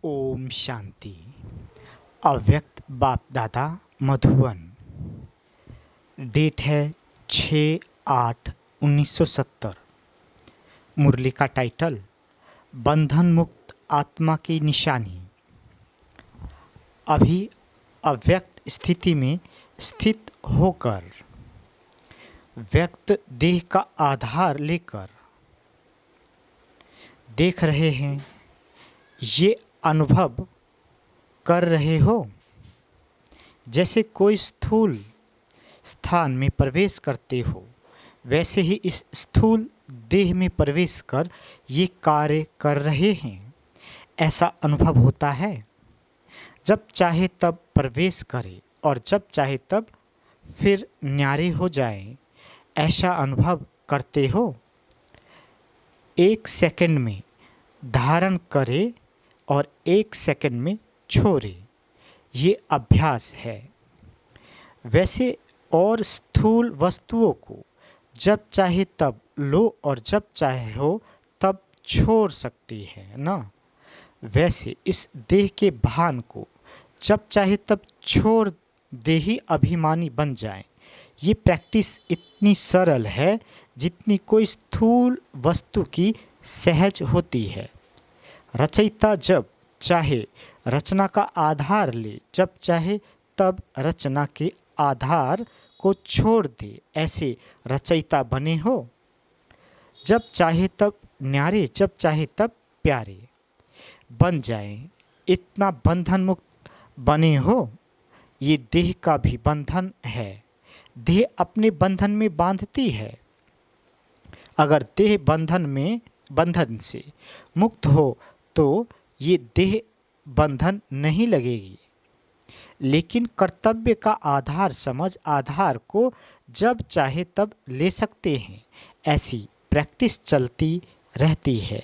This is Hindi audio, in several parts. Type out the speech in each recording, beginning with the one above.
ओम शांति। अव्यक्त बाप दादा मधुबन। डेट है 6/8/1970। मुरली का टाइटल बंधन मुक्त आत्मा की निशानी। अभी अव्यक्त स्थिति में स्थित होकर व्यक्त देह का आधार लेकर देख रहे हैं, ये अनुभव कर रहे हो जैसे कोई स्थूल स्थान में प्रवेश करते हो, वैसे ही इस स्थूल देह में प्रवेश कर ये कार्य कर रहे हैं। ऐसा अनुभव होता है। जब चाहे तब प्रवेश करें और जब चाहे तब फिर न्यारे हो जाएं। ऐसा अनुभव करते हो। 1 सेकंड में धारण करे और 1 सेकंड में छोड़े, ये अभ्यास है। वैसे और स्थूल वस्तुओं को जब चाहे तब लो और जब चाहे हो तब छोड़ सकती है ना। वैसे इस देह के भान को जब चाहे तब छोड़ दे ही अभिमानी बन जाए। ये प्रैक्टिस इतनी सरल है जितनी कोई स्थूल वस्तु की सहज होती है। रचयिता जब चाहे रचना का आधार ले, जब चाहे तब रचना के आधार को छोड़ दे, ऐसे रचयिता बने हो। जब चाहे तब न्यारे, जब चाहे तब प्यारे बन जाएं। इतना बंधन मुक्त बने हो। ये देह का भी बंधन है। देह अपने बंधन में बांधती है। अगर देह बंधन से मुक्त हो तो ये देह बंधन नहीं लगेगी। लेकिन कर्तव्य का आधार समझ आधार को जब चाहे तब ले सकते हैं। ऐसी प्रैक्टिस चलती रहती है।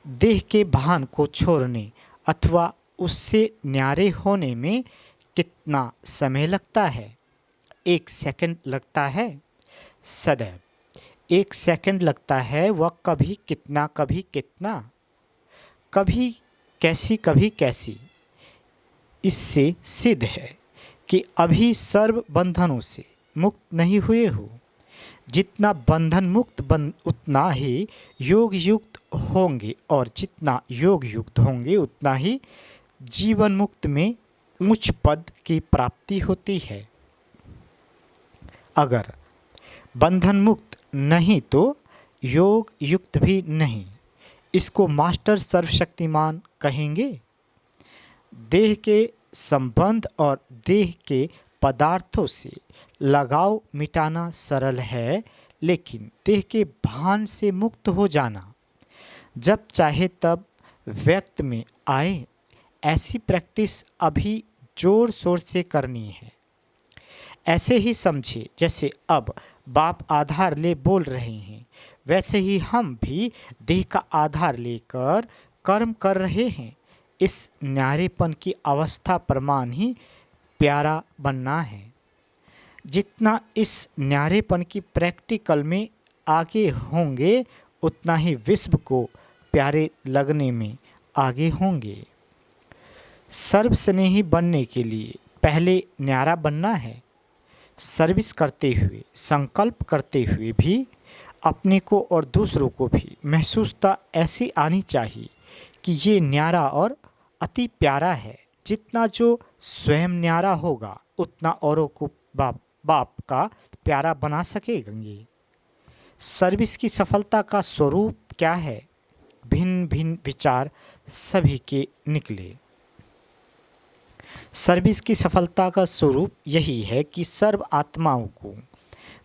देह के भान को छोड़ने अथवा उससे न्यारे होने में कितना समय लगता है? 1 सेकंड लगता है। सदैव 1 सेकंड लगता है। वह कभी कितना, कभी कितना, कभी कैसी, कभी कैसी। इससे सिद्ध है कि अभी सर्व बंधनों से मुक्त नहीं हुए हो। जितना बंधन मुक्त उतना ही योग युक्त होंगे और जितना योग युक्त होंगे उतना ही जीवन मुक्त में उच्च पद की प्राप्ति होती है। अगर बंधन मुक्त नहीं तो योग युक्त भी नहीं। इसको मास्टर सर्वशक्तिमान कहेंगे। देह के संबंध और देह के पदार्थों से लगाव मिटाना सरल है, लेकिन देह के भान से मुक्त हो जाना जब चाहे तब व्यक्त में आए, ऐसी प्रैक्टिस अभी जोर शोर से करनी है। ऐसे ही समझे जैसे अब बाप आधार ले बोल रहे हैं, वैसे ही हम भी देह का आधार लेकर कर्म कर रहे हैं। इस न्यारेपन की अवस्था प्रमाण ही प्यारा बनना है। जितना इस न्यारेपन की प्रैक्टिकल में आगे होंगे उतना ही विश्व को प्यारे लगने में आगे होंगे। सर्वस्नेही बनने के लिए पहले न्यारा बनना है। सर्विस करते हुए, संकल्प करते हुए भी अपने को और दूसरों को भी महसूसता ऐसी आनी चाहिए कि ये न्यारा और अति प्यारा है। जितना जो स्वयं न्यारा होगा उतना औरों को बाप का प्यारा बना सकेंगे। सर्विस की सफलता का स्वरूप क्या है? भिन्न भिन्न विचार सभी के निकले। सर्विस की सफलता का स्वरूप यही है कि सर्व आत्माओं को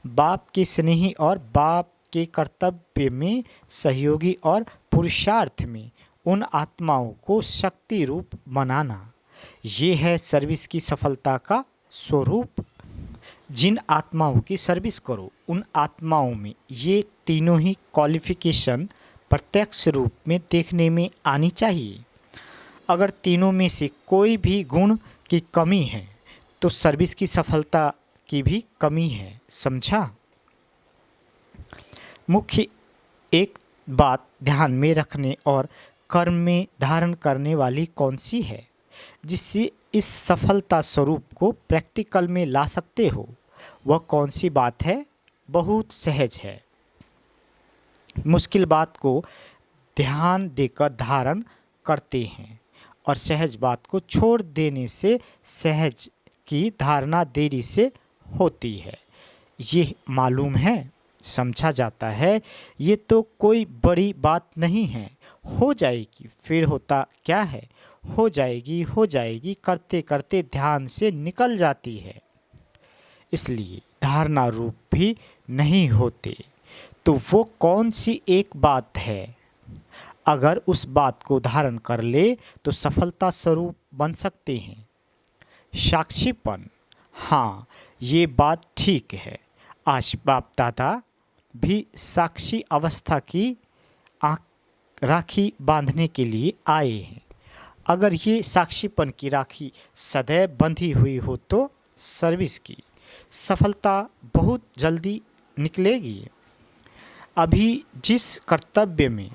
बाप के स्नेही और बाप के कर्तव्य में सहयोगी और पुरुषार्थ में उन आत्माओं को शक्ति रूप बनाना। ये है सर्विस की सफलता का स्वरूप। जिन आत्माओं की सर्विस करो उन आत्माओं में ये तीनों ही क्वालिफिकेशन प्रत्यक्ष रूप में देखने में आनी चाहिए। अगर तीनों में से कोई भी गुण की कमी है तो सर्विस की सफलता की भी कमी है। समझा? मुख्य एक बात ध्यान में रखने और कर्म में धारण करने वाली कौन सी है जिससे इस सफलता स्वरूप को प्रैक्टिकल में ला सकते हो? वह कौन सी बात है? बहुत सहज है। मुश्किल बात को ध्यान देकर धारण करते हैं और सहज बात को छोड़ देने से सहज की धारणा देरी से होती है। ये मालूम है, समझा जाता है। ये तो कोई बड़ी बात नहीं है। हो जाएगी। फिर होता क्या है? हो जाएगी करते करते ध्यान से निकल जाती है, इसलिए धारणा रूप भी नहीं होते। तो वो कौन सी एक बात है? अगर उस बात को धारण कर ले तो सफलता स्वरूप बन सकते हैं। साक्षीपन। हाँ, ये बात ठीक है। आज बाप दादा भी साक्षी अवस्था की राखी बांधने के लिए आए हैं। अगर ये साक्षीपन की राखी सदैव बंधी हुई हो तो सर्विस की सफलता बहुत जल्दी निकलेगी। अभी जिस कर्तव्य में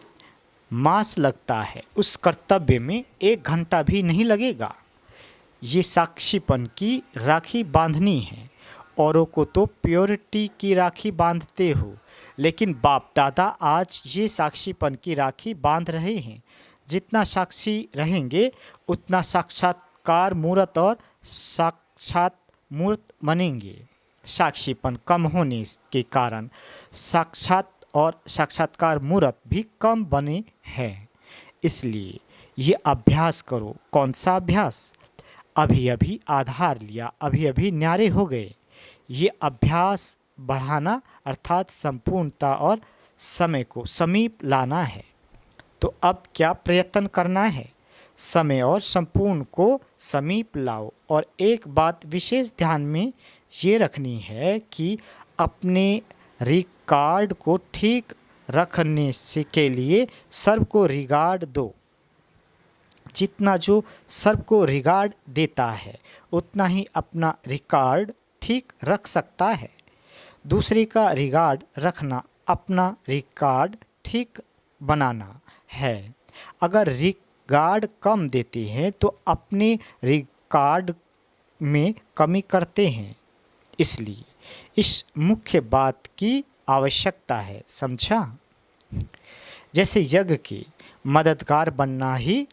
मास लगता है उस कर्तव्य में 1 घंटा भी नहीं लगेगा। ये साक्षीपन की राखी बांधनी है। औरों को तो प्योरिटी की राखी बांधते हो, लेकिन बाप दादा आज ये साक्षीपन की राखी बांध रहे हैं। जितना साक्षी रहेंगे उतना साक्षात्कार मूर्त और साक्षात मूर्त बनेंगे। साक्षीपन कम होने के कारण साक्षात और साक्षात्कार मूर्त भी कम बने हैं। इसलिए ये अभ्यास करो। कौन सा अभ्यास? अभी अभी आधार लिया, अभी अभी न्यारे हो गए। ये अभ्यास बढ़ाना अर्थात संपूर्णता और समय को समीप लाना है। तो अब क्या प्रयत्न करना है? समय और संपूर्ण को समीप लाओ। और एक बात विशेष ध्यान में ये रखनी है कि अपने रिकॉर्ड को ठीक रखने से के लिए सर्व को रिगार्ड दो। जितना जो सर्व को रिगार्ड देता है उतना ही अपना रिकॉर्ड ठीक रख सकता है। दूसरे का रिगार्ड रखना अपना रिकॉर्ड ठीक बनाना है। अगर रिगार्ड कम देते हैं तो अपने रिकॉर्ड में कमी करते हैं। इसलिए इस मुख्य बात की आवश्यकता है, समझा? जैसे यज्ञ के मददगार बनना ही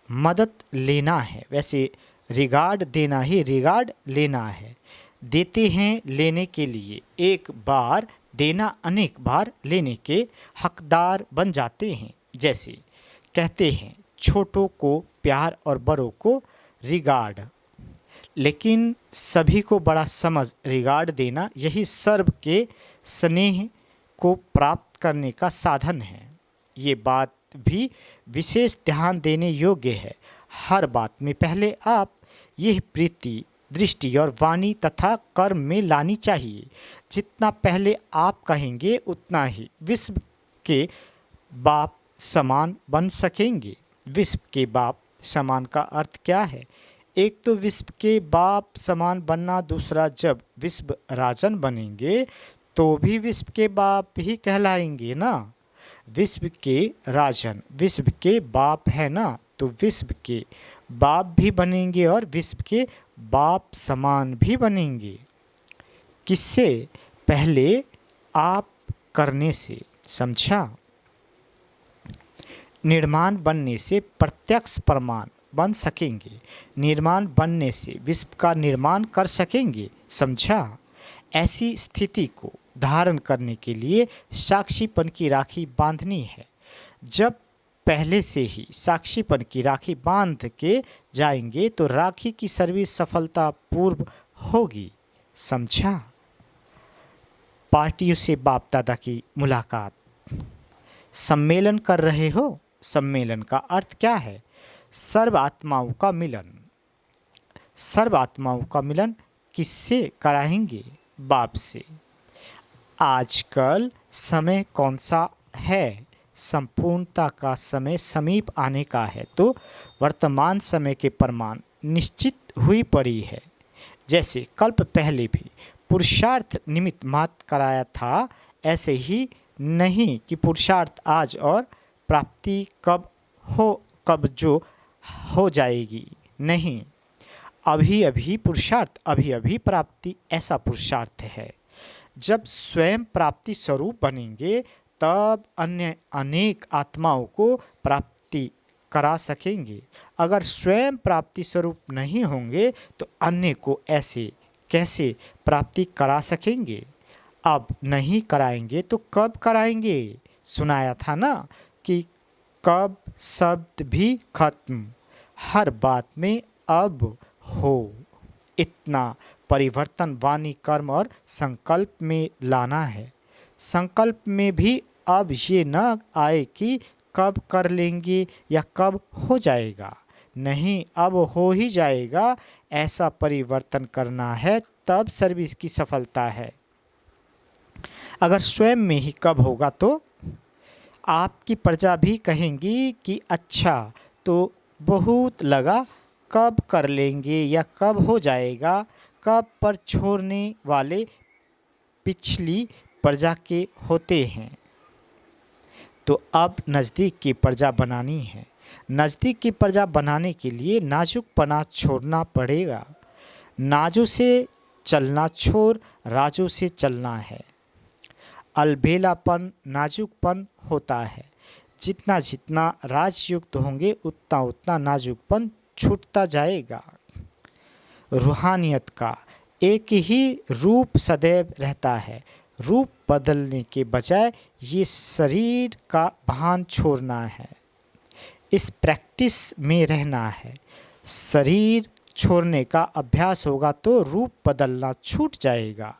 मदद लेना है, वैसे रिगार्ड देना ही रिगार्ड लेना है। देते हैं लेने के लिए, एक बार देना अनेक बार लेने के हकदार बन जाते हैं। जैसे कहते हैं छोटों को प्यार और बड़ों को रिगार्ड, लेकिन सभी को बड़ा समझ रिगार्ड देना यही सर्व के स्नेह को प्राप्त करने का साधन है। ये बात भी विशेष ध्यान देने योग्य है। हर बात में पहले आप यह प्रीति दृष्टि और वाणी तथा कर्म में लानी चाहिए। जितना पहले आप कहेंगे उतना ही विश्व के बाप समान बन सकेंगे। विश्व के बाप समान का अर्थ क्या है? एक तो विश्व के बाप समान बनना, दूसरा जब विश्व राजन बनेंगे तो भी विश्व के बाप ही कहलाएंगे ना। विश्व के राजन विश्व के बाप है ना, तो विश्व के बाप भी बनेंगे और विश्व के बाप समान भी बनेंगे। किससे? पहले आप करने से, समझा? निर्माण बनने से प्रत्यक्ष प्रमाण बन सकेंगे। निर्माण बनने से विश्व का निर्माण कर सकेंगे, समझा? ऐसी स्थिति को धारण करने के लिए साक्षीपन की राखी बांधनी है। जब पहले से ही साक्षीपन की राखी बांध के जाएंगे तो राखी की सर्विस सफलता पूर्व होगी, समझा? पार्टियों से बाप दादा की मुलाकात। सम्मेलन कर रहे हो? सम्मेलन का अर्थ क्या है? सर्व आत्माओं का मिलन। सर्व आत्माओं का मिलन किससे कराएंगे? बाप से। आजकल समय कौन सा है? संपूर्णता का समय समीप आने का है, तो वर्तमान समय के प्रमाण निश्चित हुई पड़ी है। जैसे कल्प पहले भी पुरुषार्थ निमित्त मात्र कराया था, ऐसे ही नहीं कि पुरुषार्थ आज और प्राप्ति कब कब जो हो जाएगी, नहीं। अभी अभी पुरुषार्थ, अभी अभी प्राप्ति, ऐसा पुरुषार्थ है। जब स्वयं प्राप्ति स्वरूप बनेंगे तब अन्य अनेक आत्माओं को प्राप्ति करा सकेंगे। अगर स्वयं प्राप्ति स्वरूप नहीं होंगे तो अन्य को ऐसे कैसे प्राप्ति करा सकेंगे? अब नहीं कराएंगे तो कब कराएंगे? सुनाया था ना कि कब शब्द भी खत्म, हर बात में अब हो। इतना परिवर्तन वाणी, कर्म और संकल्प में लाना है। संकल्प में भी अब ये न आए कि कब कर लेंगे या कब हो जाएगा, नहीं, अब हो ही जाएगा। ऐसा परिवर्तन करना है, तब सर्विस की सफलता है। अगर स्वयं में ही कब होगा तो आपकी प्रजा भी कहेंगी कि अच्छा तो बहुत लगा, कब कर लेंगे या कब हो जाएगा। कब पर छोड़ने वाले पिछली प्रजा के होते हैं, तो अब नज़दीक की प्रजा बनानी है। नज़दीक की प्रजा बनाने के लिए नाजुकपना छोड़ना पड़ेगा। नाजू से चलना छोड़ राजू से चलना है। अलबेलापन नाजुकपन होता है। जितना जितना राजयुक्त होंगे उतना उतना नाजुकपन छूटता जाएगा। रूहानियत का एक ही रूप सदैव रहता है। रूप बदलने के बजाय ये शरीर का भान छोड़ना है, इस प्रैक्टिस में रहना है। शरीर छोड़ने का अभ्यास होगा तो रूप बदलना छूट जाएगा।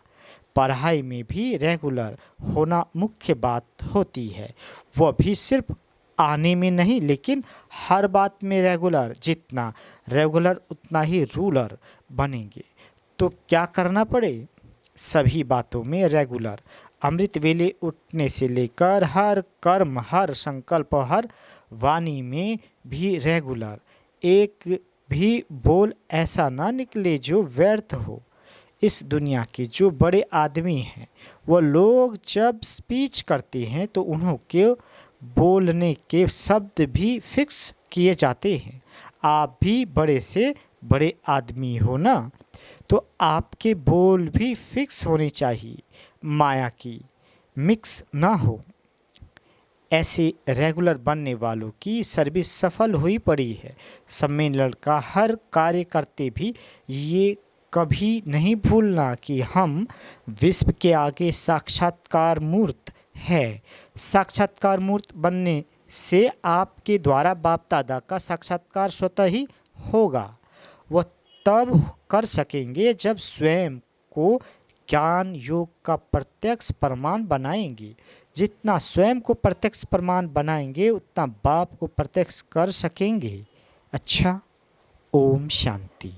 पढ़ाई में भी रेगुलर होना मुख्य बात होती है, वह भी सिर्फ आने में नहीं लेकिन हर बात में रेगुलर। जितना रेगुलर उतना ही रूलर बनेंगे। तो क्या करना पड़े? सभी बातों में रेगुलर। अमृत वेले उठने से लेकर हर कर्म, हर संकल्प, हर वाणी में भी रेगुलर। एक भी बोल ऐसा ना निकले जो व्यर्थ हो। इस दुनिया के जो बड़े आदमी हैं वो लोग जब स्पीच करते हैं तो उन्होंने बोलने के शब्द भी फिक्स किए जाते हैं। आप भी बड़े से बड़े आदमी हो ना, तो आपके बोल भी फिक्स होने चाहिए, माया की मिक्स ना हो। ऐसे रेगुलर बनने वालों की सर्विस सफल हुई पड़ी है। सम्मेलन का हर कार्य करते भी ये कभी नहीं भूलना कि हम विश्व के आगे साक्षात्कार मूर्त है। साक्षात्कार मूर्त बनने से आपके द्वारा बाप दादा का साक्षात्कार स्वतः ही होगा। वह तब कर सकेंगे जब स्वयं को ज्ञान योग का प्रत्यक्ष प्रमाण बनाएंगे। जितना स्वयं को प्रत्यक्ष प्रमाण बनाएंगे उतना बाप को प्रत्यक्ष कर सकेंगे। अच्छा, ओम शांति।